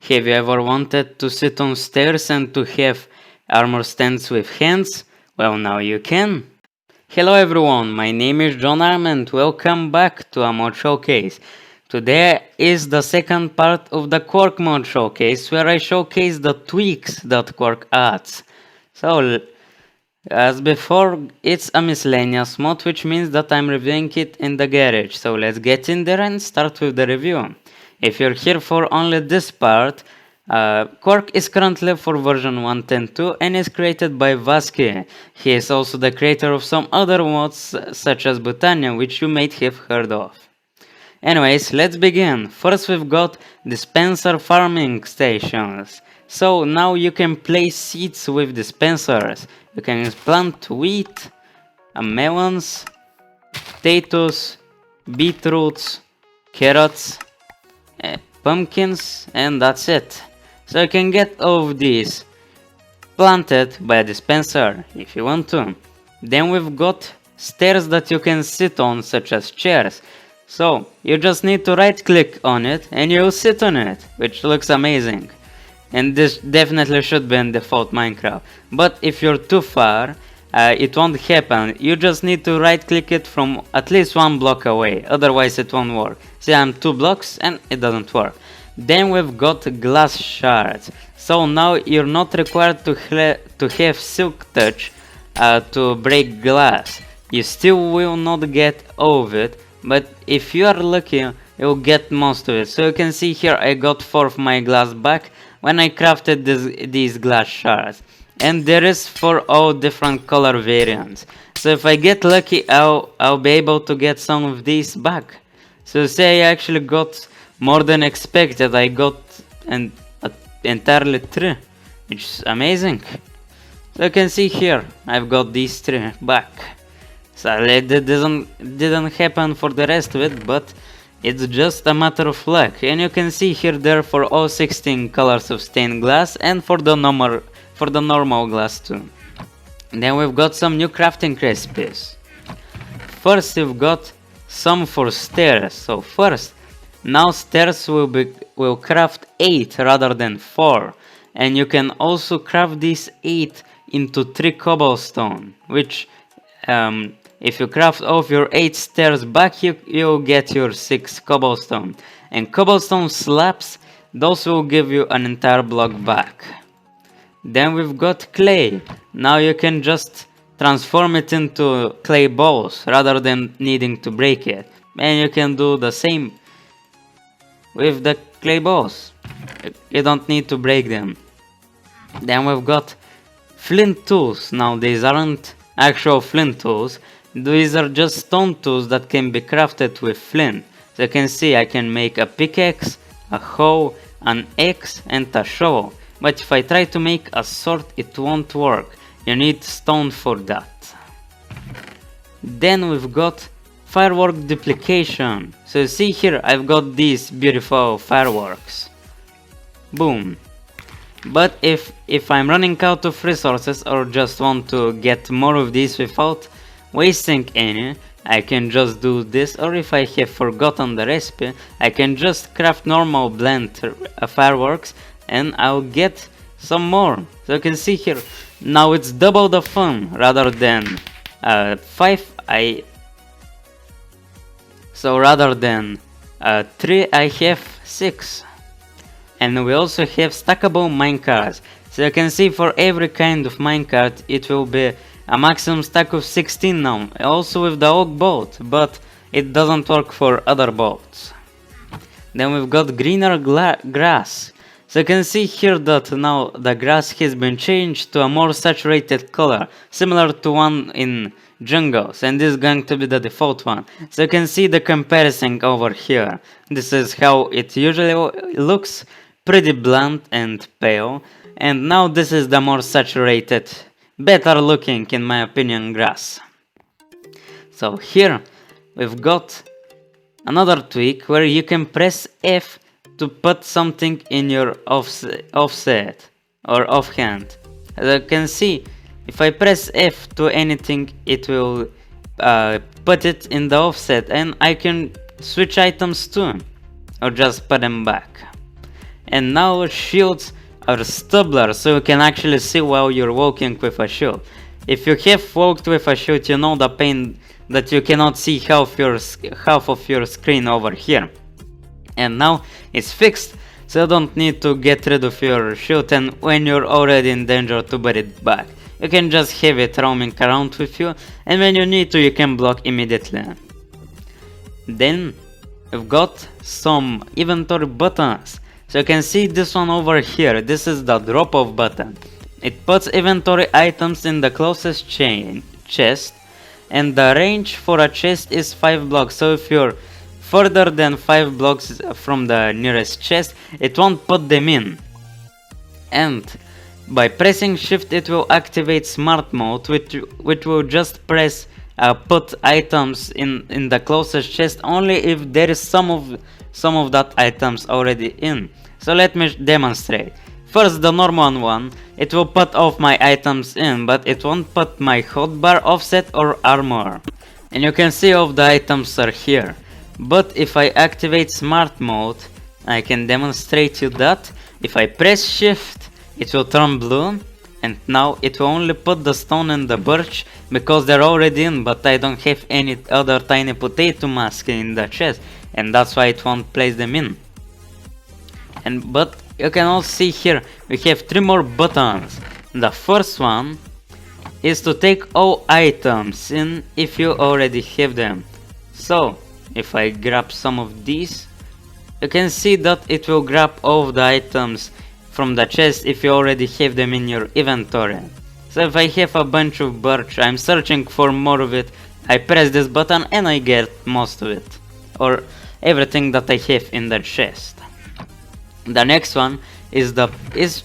Have you ever wanted to sit on stairs and to have armor stands with hands? Well, now you can. Hello everyone, my name is JohnArmy and welcome back to a mod showcase. Today is the second part of the Quark mod showcase where I showcase the tweaks that Quark adds. So, as before, it's a miscellaneous mod, which means that I'm reviewing it in the garage. So let's get in there and start with the review. If you're here for only this part, Quark is currently for version 1.10.2 and is created by Vasky. He is also the creator of some other mods such as Botania, which you might have heard of. Anyways, let's begin. First we've got dispenser farming stations. So now you can place seeds with dispensers. You can plant wheat, melons, potatoes, beetroots, carrots, pumpkins, and that's it. So you can get all of these planted by a dispenser if you want to. Then we've got stairs that you can sit on, such as chairs. So you just need to right click on it and you'll sit on it, which looks amazing. And this definitely should be in default Minecraft. But if you're too far, it won't happen. You just need to right click it from at least 1 block away, otherwise it won't work. See, I'm 2 blocks and it doesn't work. Then we've got glass shards. So now you're not required to have silk touch to break glass. You still will not get all of it, but if you are lucky, you'll get most of it. So you can see here I got 4 of my glass back when I crafted these glass shards. And there is for all different color variants. So if I get lucky, I'll be able to get some of these back. So say I actually got more than expected. I got entirely 3, which is amazing. So you can see here, I've got these 3 back. So that didn't happen for the rest of it, but it's just a matter of luck. And you can see here there for all 16 colors of stained glass and for the normal glass too. Then we've got some new crafting recipes. First we've got some for stairs. So first, now stairs will craft 8 rather than 4. And you can also craft these 8 into 3 cobblestone, which if you craft all of your 8 stairs back, you'll get your 6 cobblestone. And cobblestone slabs, those will give you an entire block back. Then we've got clay. Now you can just transform it into clay balls rather than needing to break it. And you can do the same with the clay balls. You don't need to break them. Then we've got flint tools. Now these aren't actual flint tools. These are just stone tools that can be crafted with flint. So you can see I can make a pickaxe, a hoe, an axe, and a shovel. But if I try to make a sword, it won't work. You need stone for that. Then we've got firework duplication. So you see here I've got these beautiful fireworks. Boom. But if I'm running out of resources or just want to get more of these without wasting any, I can just do this, or if I have forgotten the recipe, I can just craft normal blend fireworks and I'll get some more. So you can see here, now it's double the fun. Rather than 5, so rather than 3, I have 6. And we also have stackable minecarts. So you can see for every kind of minecart it will be a maximum stack of 16 now, also with the oak bolt, but it doesn't work for other bolts. Then we've got greener grass. So you can see here that now the grass has been changed to a more saturated color, similar to one in jungles, and this is going to be the default one. So you can see the comparison over here. This is how it usually looks, pretty blunt and pale, and now this is the more saturated, better looking in my opinion grass. So here we've got another tweak where you can press F to put something in your offset or offhand. As you can see, if I press F to anything, it will put it in the offset, and I can switch items too, or just put them back. And now shields are stubblers, so you can actually see while you're walking with a shield. If you have walked with a shield, you know the pain that you cannot see half of your screen over here. And now it's fixed, so you don't need to get rid of your shield, and when you're already in danger to put it back. You can just have it roaming around with you, and when you need to you can block immediately. Then we've got some inventory buttons. So you can see this one over here. This is the drop off button. It puts inventory items in the closest chest, and the range for a chest is 5 blocks. So if you're further than 5 blocks from the nearest chest, it won't put them in. And by pressing shift it will activate smart mode, which will just press put items in the closest chest only if there is some of that items already in. So let me demonstrate. First, the normal one, it will put all my items in, but it won't put my hotbar, offset or armor. And you can see all the items are here. But if I activate smart mode, I can demonstrate you that if I press shift, it will turn blue, and now it will only put the stone and the birch because they're already in, but I don't have any other tiny potato mask in the chest, and that's why it won't place them in. But you can also see here we have 3 more buttons. The first one is to take all items in if you already have them. So if I grab some of these, you can see that it will grab all of the items from the chest if you already have them in your inventory. So if I have a bunch of birch, I'm searching for more of it, I press this button and I get most of it, or everything that I have in the chest. The next one is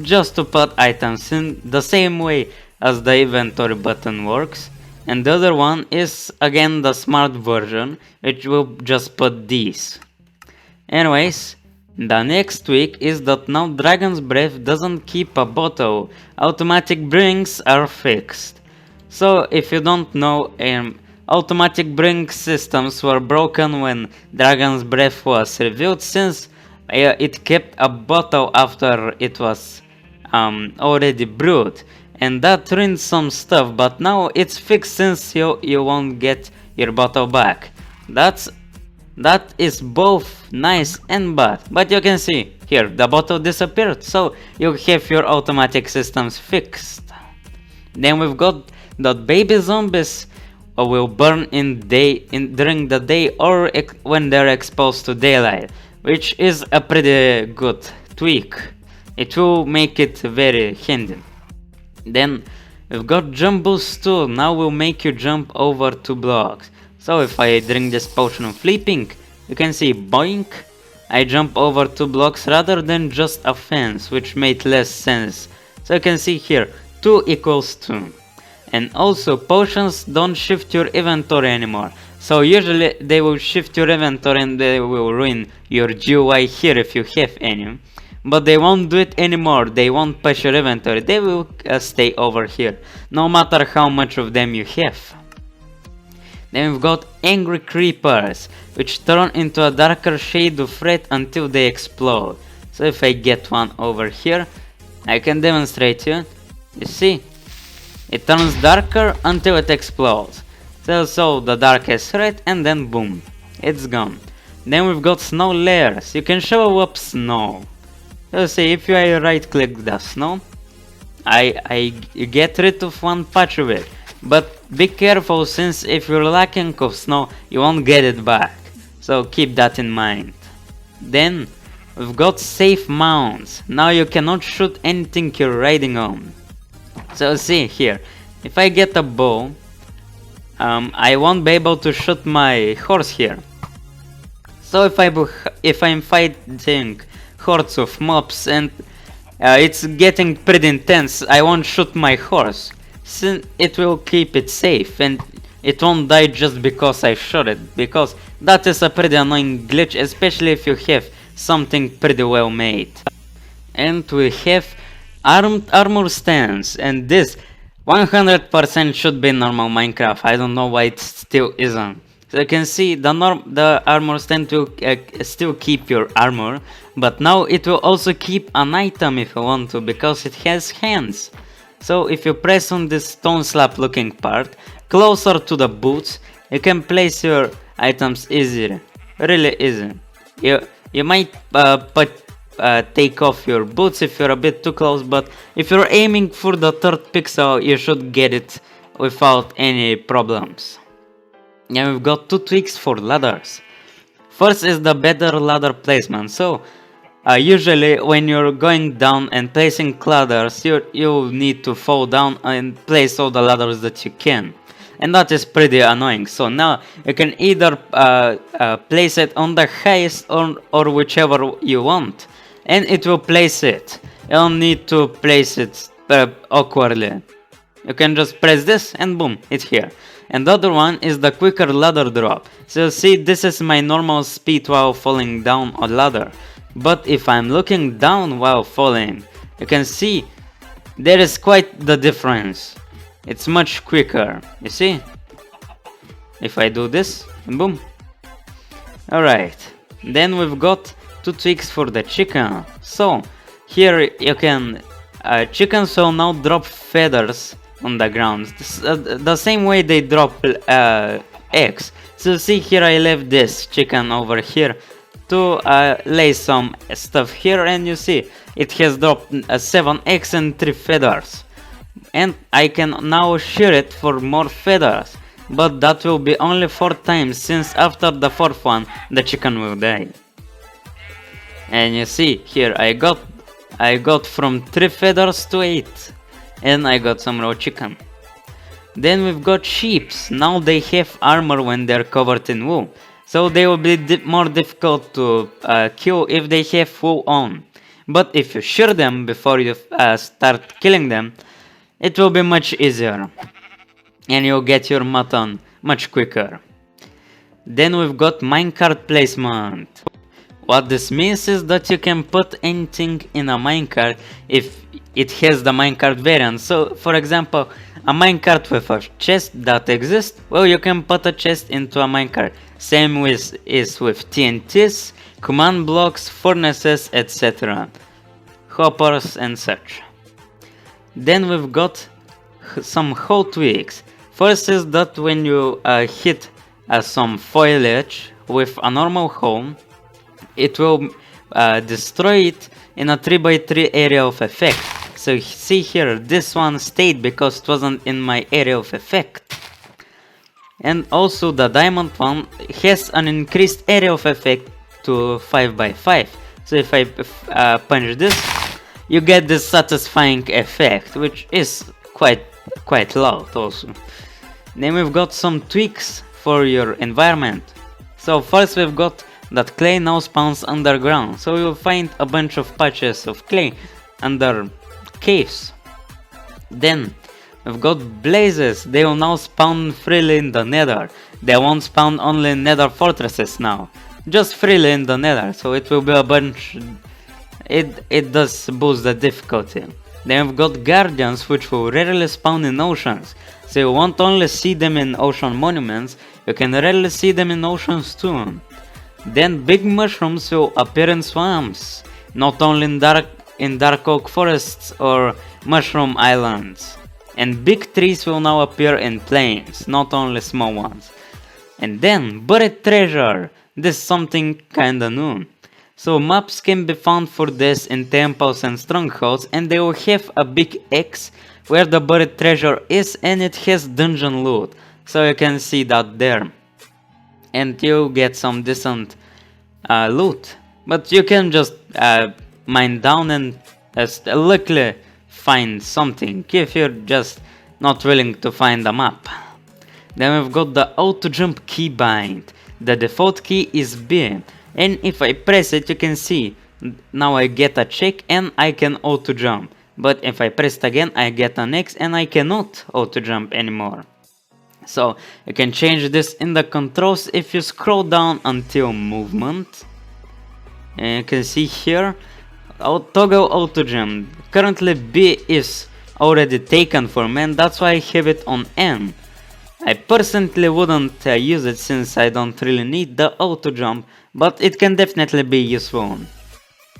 just to put items in the same way as the inventory button works, and the other one is again the smart version, which will just put these. Anyways, the next tweak is that now Dragon's Breath doesn't keep a bottle, automatic brings are fixed. So if you don't know, automatic bring systems were broken when Dragon's Breath was revealed, since it kept a bottle after it was already brewed, and that ruined some stuff, but now it's fixed since you won't get your bottle back. That is both nice and bad, but you can see here the bottle disappeared, so you have your automatic systems fixed. Then we've got that baby zombies will burn during the day or when they're exposed to daylight, which is a pretty good tweak. It will make it very handy. Then we've got jump boost too. Now will make you jump over 2 blocks. So if I drink this potion of leaping, you can see boink, I jump over 2 blocks rather than just a fence, which made less sense. So you can see here 2 equals 2. And also potions don't shift your inventory anymore. So usually they will shift your inventory and they will ruin your GUI here if you have any. But they won't do it anymore, they won't push your inventory, they will stay over here, no matter how much of them you have. Then we've got angry creepers, which turn into a darker shade of red until they explode. So if I get one over here, I can demonstrate you. You see, it turns darker until it explodes. So the darkest red and then boom, it's gone. Then we've got snow layers, you can show up snow. So see, if I right click the snow, I get rid of one patch of it. But be careful, since if you're lacking of snow, you won't get it back. So keep that in mind. Then we've got safe mounts. Now you cannot shoot anything you're riding on. So see here, if I get a bow, I won't be able to shoot my horse here. So if I'm fighting hordes of mobs and it's getting pretty intense, I won't shoot my horse, since it will keep it safe and it won't die just because I shot it, because that is a pretty annoying glitch, especially if you have something pretty well made. And we have armed armor stands, and this 100% should be normal Minecraft. I don't know why it still isn't. So you can see the armors tend to still keep your armor, but now it will also keep an item if you want to, because it has hands. So if you press on this stone slab looking part, closer to the boots, you can place your items easier, really easy. You might take off your boots if you're a bit too close, but if you're aiming for the third pixel, you should get it without any problems. And we've got 2 tweaks for ladders. First is the better ladder placement. So usually when you're going down and placing ladders, you need to fall down and place all the ladders that you can. And that is pretty annoying. So now you can either place it on the highest or whichever you want, and it will place it. You don't need to place it awkwardly. You can just press this and boom, it's here. And the other one is the quicker ladder drop. So see, this is my normal speed while falling down a ladder. But if I'm looking down while falling, you can see there is quite the difference. It's much quicker, you see? If I do this, boom. Alright, then we've got 2 tweaks for the chicken. So, here you can... chickens will now drop feathers on the ground, the same way they drop eggs. So see, here I left this chicken over here to lay some stuff here, and you see it has dropped 7 eggs and 3 feathers, and I can now shear it for more feathers, but that will be only 4 times, since after the 4th one the chicken will die. And you see here I got from 3 feathers to 8. And I got some raw chicken. Then we've got sheeps. Now they have armor when they're covered in wool, so they will be more difficult to kill if they have wool on. But if you shear them before you start killing them, it will be much easier, and you'll get your mutton much quicker. Then we've got minecart placement. What this means is that you can put anything in a minecart if it has the minecart variant. So for example, a minecart with a chest that exists, well, you can put a chest into a minecart. Same is with TNTs, command blocks, furnaces, etc. Hoppers and such. Then we've got some hoe tweaks. First is that when you hit some foliage with a normal hoe, it will destroy it in a 3x3 area of effect. So see here, this one stayed because it wasn't in my area of effect. And also the diamond one has an increased area of effect to 5x5. So if I punch this, you get this satisfying effect, which is quite loud also. Then we've got some tweaks for your environment. So first we've got that clay now spawns underground, so you'll find a bunch of patches of clay under caves. Then we've got blazes. They will now spawn freely in the nether. They won't spawn only in nether fortresses now, just freely in the nether, so it will be a bunch. It does boost the difficulty. Then we've got guardians, which will rarely spawn in oceans, so you won't only see them in ocean monuments, you can rarely see them in oceans too. Then big mushrooms will appear in swamps, not only in dark oak forests or mushroom islands. And big trees will now appear in plains, not only small ones. And then buried treasure. This is something kinda new. So maps can be found for this in temples and strongholds, and they will have a big X where the buried treasure is, and it has dungeon loot. So you can see that there. And you get some decent loot, but you can just mine down and luckily find something if you're just not willing to find a map. Then we've got the auto jump keybind. The default key is B, and if I press it, you can see now I get a check and I can auto jump, but if I press it again, I get an X and I cannot auto jump anymore. So you can change this in the controls if you scroll down until movement. And you can see here, toggle auto jump. Currently B is already taken for me, and that's why I have it on N. I personally wouldn't use it since I don't really need the auto jump, but it can definitely be useful.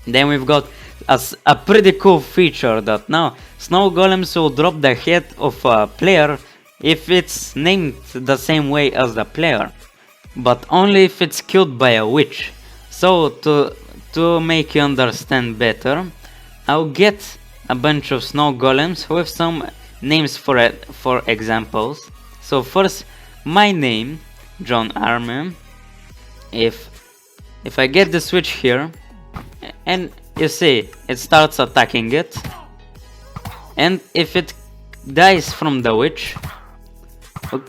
Then we've got a pretty cool feature that now snow golems will drop the head of a player if it's named the same way as the player, but only if it's killed by a witch. So to make you understand better, I'll get a bunch of snow golems with some names for examples. So first, my name, JohnArmy. If I get the switch here, and you see it starts attacking it, and if it dies from the witch,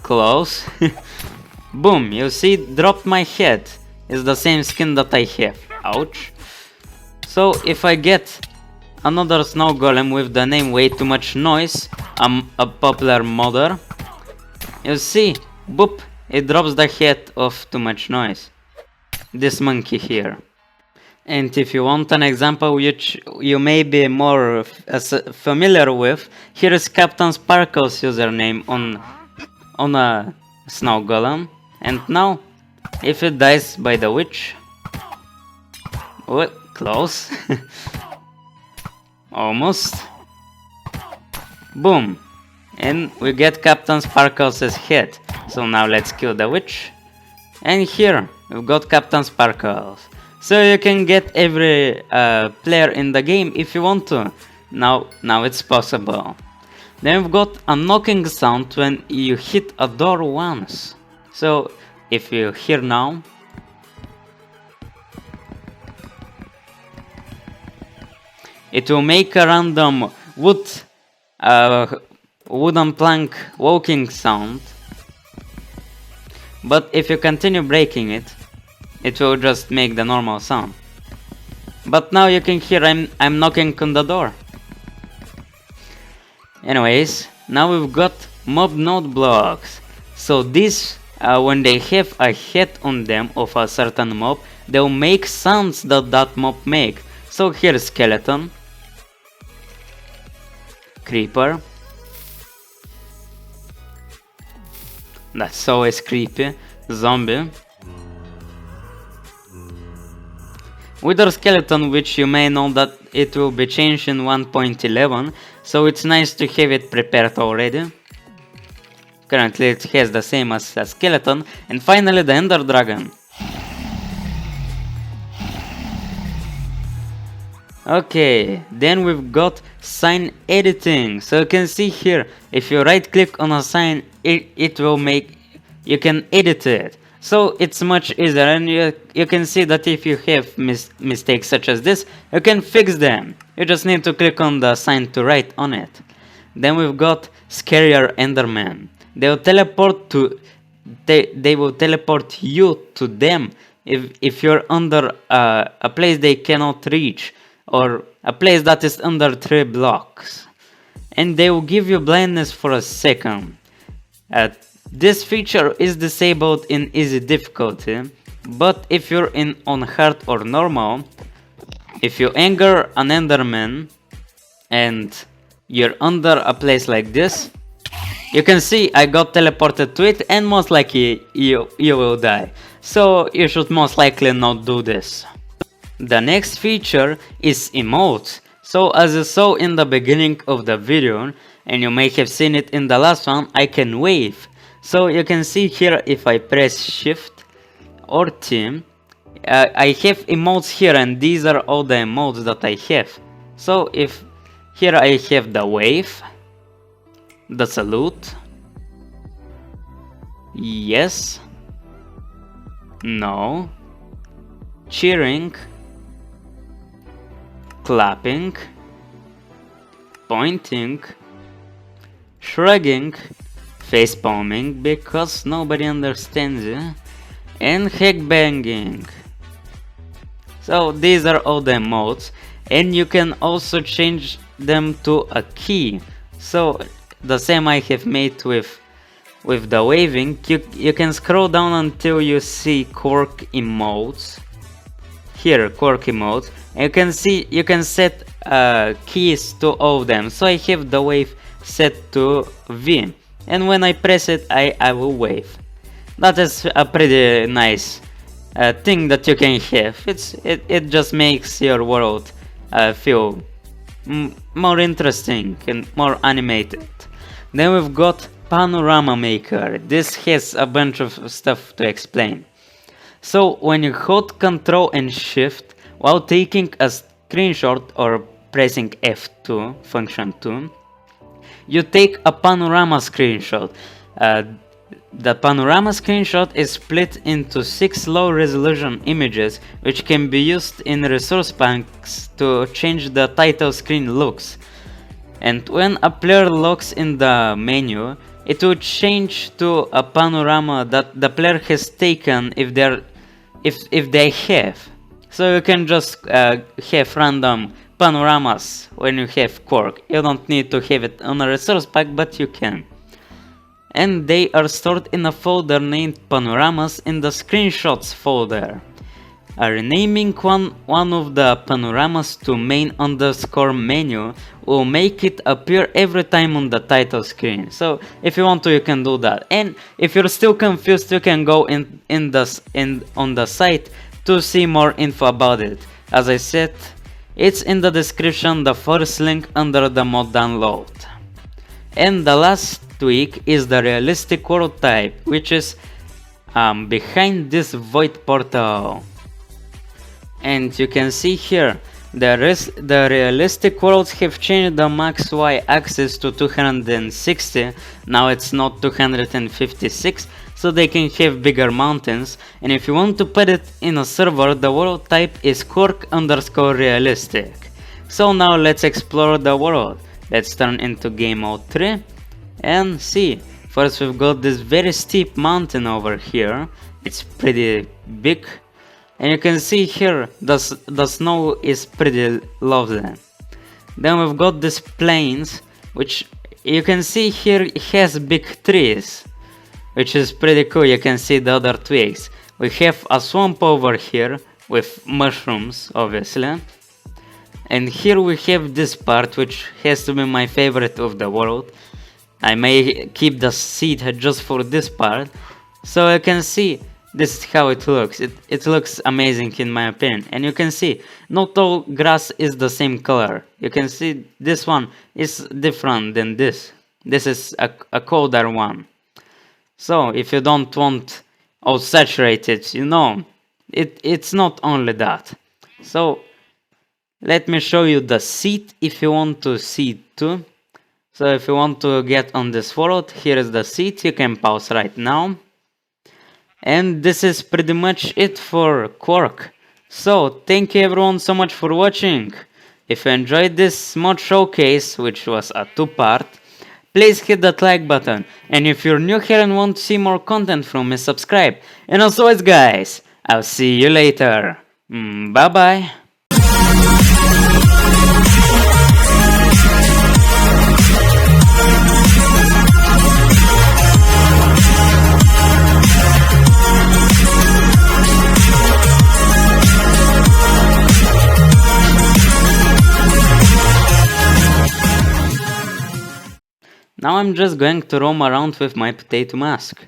close, boom, you see it dropped my head. It's the same skin that I have. Ouch. So if I get another snow golem with the name Way Too Much Noise, a popular modder, you see, boop, it drops the head of Too Much Noise. This monkey here. And if you want an example which you may be more familiar with, here is Captain Sparkle's username on a snow golem. And now, if it dies by the witch, well, close, almost, boom, and we get Captain Sparkle's head. So now let's kill the witch, and here we've got Captain Sparkles. So you can get every player in the game if you want to. Now it's possible. Then we've got a knocking sound when you hit a door once. So if you hear now, it will make a random wooden plank walking sound. But if you continue breaking it, it will just make the normal sound. But now you can hear I'm knocking on the door. Anyways, now we've got mob node blocks. So these, when they have a head on them of a certain mob, they'll make sounds that mob make. So here's skeleton, creeper, that's always creepy, zombie, wither skeleton, which you may know that it will be changed in 1.11, so it's nice to have it prepared already. Currently it has the same as a skeleton. And finally the ender dragon. Okay, then we've got sign editing. So you can see here, if you right click on a sign, it will make, you can edit it. So it's much easier, and you can see that if you have mistakes such as this, you can fix them. You just need to click on the sign to write on it. Then we've got scarier enderman. They will teleport you to them if you're under a place they cannot reach, or a place that is under 3 blocks. And they will give you blindness for a second. This feature is disabled in easy difficulty, but if you're on hard or normal, if you anger an enderman and you're under a place like this, you can see I got teleported to it, and most likely you will die. So you should most likely not do this. The next feature is emotes. So as you saw in the beginning of the video, and you may have seen it in the last one, I can wave. So you can see here, if I press shift or T, I have emotes here, and these are all the emotes that I have. So if here I have the wave, the salute, yes, no, cheering, clapping, pointing, shrugging, face palming because nobody understands you, and headbanging. So these are all the emotes, and you can also change them to a key. So the same I have made with the waving, you can scroll down until you see Quark emotes. Here, Quark emotes, and you can see you can set keys to all of them. So I have the wave set to V, and when I press it, I will wave. That is a pretty nice thing that you can have. It just makes your world feel more interesting and more animated. Then we've got Panorama Maker. This has a bunch of stuff to explain. So when you hold Ctrl and Shift while taking a screenshot or pressing F2, function 2, you take a panorama screenshot. The panorama screenshot is split into 6 low resolution images which can be used in resource packs to change the title screen looks. And when a player looks in the menu, it will change to a panorama that the player has taken if they have. So you can just have random panoramas when you have Quark. You don't need to have it on a resource pack, but you can. And they are stored in a folder named Panoramas in the Screenshots folder. Renaming one of the panoramas to main underscore menu will make it appear every time on the title screen. So if you want to, you can do that. And if you're still confused, you can go on the site to see more info about it. As I said, it's in the description, the first link under the mod download. And the last tweak is the realistic world type, which is behind this void portal. And you can see here, the realistic worlds have changed the max Y axis to 260, now it's not 256, so they can have bigger mountains. And if you want to put it in a server, the world type is Quark underscore realistic. So now let's explore the world. Let's turn into game mode 3 and see. First we've got this very steep mountain over here, it's pretty big. And you can see here the snow is pretty lovely. Then we've got these plains, which you can see here it has big trees, which is pretty cool. You can see the other twigs. We have a swamp over here with mushrooms, obviously. And here we have this part, which has to be my favorite of the world. I may keep the seed just for this part. So you can see this is how it looks. It looks amazing in my opinion. And you can see not all grass is the same color. You can see this one is different than this. This is a colder one. So if you don't want all saturated, you know, it's not only that. So let me show you the seed if you want to see it too. So if you want to get on this world, here is the seed. You can pause right now. And this is pretty much it for Quark. So thank you everyone so much for watching. If you enjoyed this mod showcase, which was a 2-part, please hit that like button. And if you're new here and want to see more content from me, subscribe. And as always guys, I'll see you later. Bye bye. Now I'm just going to roam around with my potato mask.